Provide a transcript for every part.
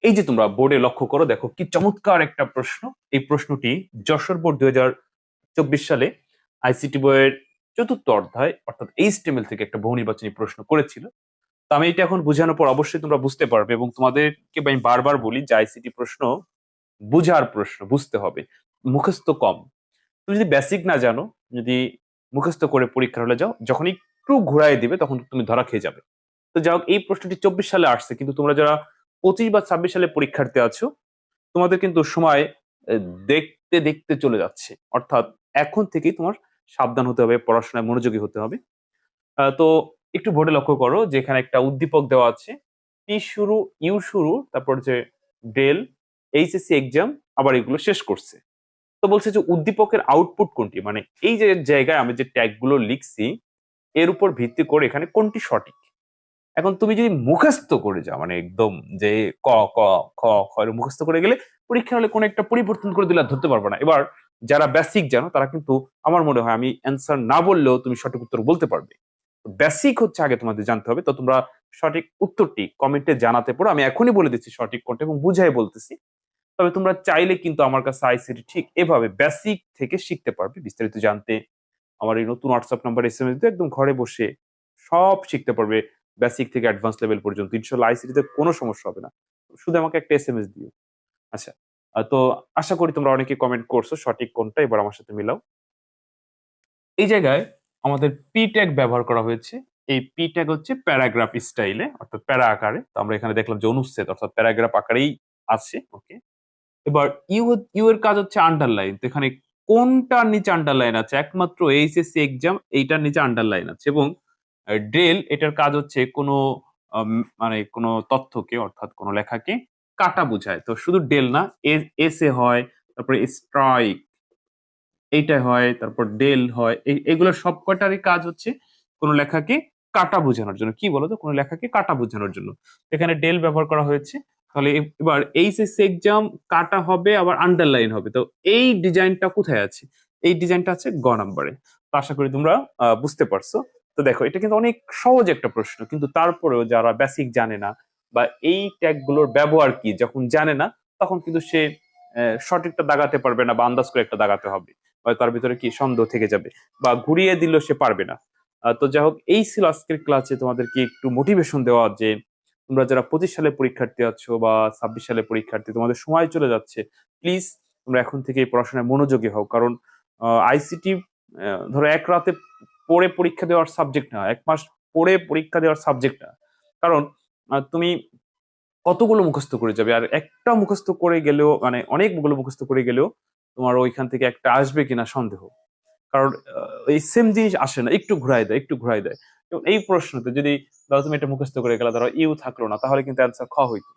এই যে তোমরা বোর্ডে লক্ষ্য করো, দেখো কি চমৎকার একটা প্রশ্ন। এই প্রশ্নটি যশোর বোর্ড 2024 সালে আইসিটি বইয়ের চতুর্থ অধ্যায় অর্থাৎ এইচটিএমএল থেকে একটা বহু নির্বাচনী প্রশ্ন করেছিল। তো আমি এটা এখন বোঝানোর পর অবশ্যই তোমরা বুঝতে পারবে, এবং তোমাদেরকে আমি বারবার বলি যে আইসিটি প্রশ্ন বুঝার প্রশ্ন, বুঝতে হবে, মুখস্থ কম। তুমি যদি বেসিক না জানো, যদি মুখস্থ করে পরীক্ষার হলে যাও, যখন একটু ঘুরাই দিবে তখন তুমি ধরা খেয়ে যাবে। তো যাই হোক, এই প্রশ্নটি 24 সালে আসছে, কিন্তু তোমরা যারা 25 বা 26 সালে পরীক্ষার্থী আছো, তোমাদের কিন্তু সময় দেখতে দেখতে চলে যাচ্ছে। অর্থাৎ এখন থেকেই তোমার সাবধান হতে হবে, পড়াশোনায় মনোযোগী হতে হবে। তো একটু বোর্ডে লক্ষ্য করো যে এখানে একটা উদ্দীপক দেওয়া আছে, পি শুরু, ইউ শুরু, তারপর যে ডেল, এইচএসসি এক্সাম, আবার এগুলো শেষ করছে। তো বলছে যে উদ্দীপকের আউটপুট কোনটি, মানে এই যে জায়গায় আমি যে ট্যাগ গুলো লিখছি এর উপর ভিত্তি করে এখানে কোনটি সঠিক। এখন তুমি যদি মুখস্থ করে যাও, মানে একদম যে ক ক খ খ এর মুখস্থ করে গেলে পরীক্ষা হলে কোনো একটা পরিবর্তন করে দিলে আর ধরতে পারবে না। এবার যারা বেসিক জানো তারা কিন্তু আমার মনে হয় আমি অ্যান্সার না বললেও তুমি সঠিক উত্তর বলতে পারবে। বেসিক হচ্ছে আগে তোমাদের জানতে হবে। তো তোমরা সঠিক উত্তরটি কমেন্টে জানাতে পারো, আমি এখনই বলে দিচ্ছি সঠিক কোনটা এবং বুঝাই বলতেছি। তবে তোমরা চাইলে কিন্তু আমার কাছে আইসিটি ঠিক এভাবে বেসিক থেকে শিখতে পারবে। বিস্তারিত জানতে আমার এই নতুন হোয়াটসঅ্যাপ নাম্বার এসএমএস দিয়ে একদম ঘরে বসে সব শিখতে পারবে, বেসিক থেকে অ্যাডভান্স লেভেল পর্যন্ত। ইনশাল্লাহ আইসিটিতে কোনো সমস্যা হবে না, শুধু আমাকে একটা এসএমএস দিও। আচ্ছা, তো আশা করি তোমরা অনেকে কমেন্ট করছো সঠিক কোনটা, এবার আমার সাথে মিলাও। এই জায়গায় আমাদের পি ট্যাগ ব্যবহার করা হয়েছে। এই পি ট্যাগ হচ্ছে প্যারাগ্রাফ স্টাইলে, অর্থাৎ প্যারা আকারে। তো আমরা এখানে দেখলাম যে অনুচ্ছেদ অর্থাৎ প্যারাগ্রাফ আকারেই আছে। ওকে, এবার ইউ, ইউ এর কাজ হচ্ছে আন্ডারলাইন। তো এখানে কোনটার নিচে আন্ডারলাইন আছে? একমাত্র এইচএসসি এক্সাম, এইটার নিচে আন্ডারলাইন আছে। এবং ড্রেল এটার কাজ হচ্ছে কোনো মানে কোনো তথ্যকে অর্থাৎ কোনো লেখাকে কাটা বোঝায়। তো শুধু ডেল না, এসে হয়, তারপরে স্ট্রাইক এইটা হয়, তারপর ডেল হয়, এগুলোর সব কটারই কাজ হচ্ছে কোনো লেখাকে কাটা বোঝানোর জন্য। কি বলতো, কোনো লেখাকে কাটা বোঝানোর জন্য এখানে ডেল ব্যবহার করা হয়েছে। তাহলে এবার এইচএসসি এক্সাম কাটা হবে আবার আন্ডারলাইন হবে। তো এই ডিজাইনটা কোথায় আছে? এই ডিজাইনটা আছে গ নাম্বারে। তো আশা করি তোমরা বুঝতে পারছো। তো দেখো, এটা কিন্তু অনেক সহজ একটা প্রশ্ন, কিন্তু তারপরেও যারা বেসিক জানে না বা এই ট্যাগ গুলোর ব্যবহার কি যখন জানে না, তখন কিন্তু সে সঠিকটা দাগাতে পারবে না বা আন্দাজ করে একটা দাগাতে হবে, বা তার ভিতরে কি সন্দেহ থেকে যাবে, বা ঘুরিয়ে দিলেও সে পারবে না। তো যাই হোক, এই ছিল আজকের ক্লাসে তোমাদেরকে একটু মোটিভেশন দেওয়া যে তোমরা যারা 25 সালে পরীক্ষার্থী আছো বা 26 সালে পরীক্ষার্থী, তোমাদের সময় চলে যাচ্ছে। প্লিজ তোমরা এখন থেকে এই পড়াশোনায় মনোযোগী হও, কারণ আইসিটি ধরো এক রাতে পড়ে পরীক্ষা দেওয়ার সাবজেক্ট না, এক মাস পড়ে পরীক্ষা দেওয়ার সাবজেক্ট না। কারণ তুমি কতগুলো মুখস্থ করে যাবে, আর একটা মুখস্থ করে গেলেও মানে অনেকগুলো মুখস্থ করে গেলেও তোমার ওইখান থেকে একটা আসবে কিনা সন্দেহ। কারণ এই সেম জিনিস আসে না, একটু ঘুরাই দেয়, একটু ঘুরাই দেয়। এবং এই প্রশ্নতে যদি ধরো তুমি এটা মুখস্থ করে গেলে, ধরো ইউ থাকলো না, তাহলে কিন্তু অ্যান্সার খ হইতো।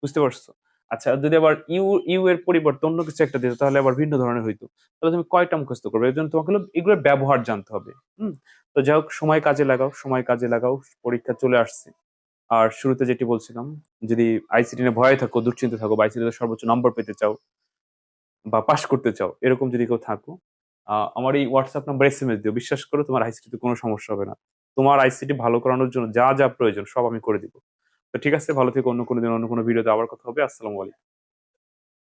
বুঝতে পারছো? আচ্ছা, যদি আবার ইউ, ইউ এর পরিবর্তে অন্য কিছু একটা দিত, তাহলে আবার ভিন্ন ধরনের হইতো। তাহলে তুমি কয়টা মুখস্থ করবে? এর জন্য তোমাকে হলো এগুলোর ব্যবহার জানতে হবে। হুম। তো যাই হোক, সময় কাজে লাগাও, সময় কাজে লাগাও। পরীক্ষা চলে আসছে। আর শুরুতে যেটি বলছিলাম, যদি আইসিটি নিয়ে ভয়ে থাকো, দুশ্চিন্তা থাকো, বা আইসিটি সর্বোচ্চ নম্বর পেতে চাও বা পাশ করতে চাও, এরকম যদি কেউ থাকো, আমার এই হোয়াটসঅ্যাপ নাম্বার এসএমএস দিও। বিশ্বাস করো, তোমার আইসিটিতে কোনো সমস্যা হবে না। তোমার আইসিটি ভালো করানোর জন্য যা যা প্রয়োজন সব আমি করে দিব। তো ঠিক আছে, ভালো থেকো। অন্য কোনো দিন অন্য কোনো ভিডিওতে আবার কথা হবে। আসসালামু আলাইকুম।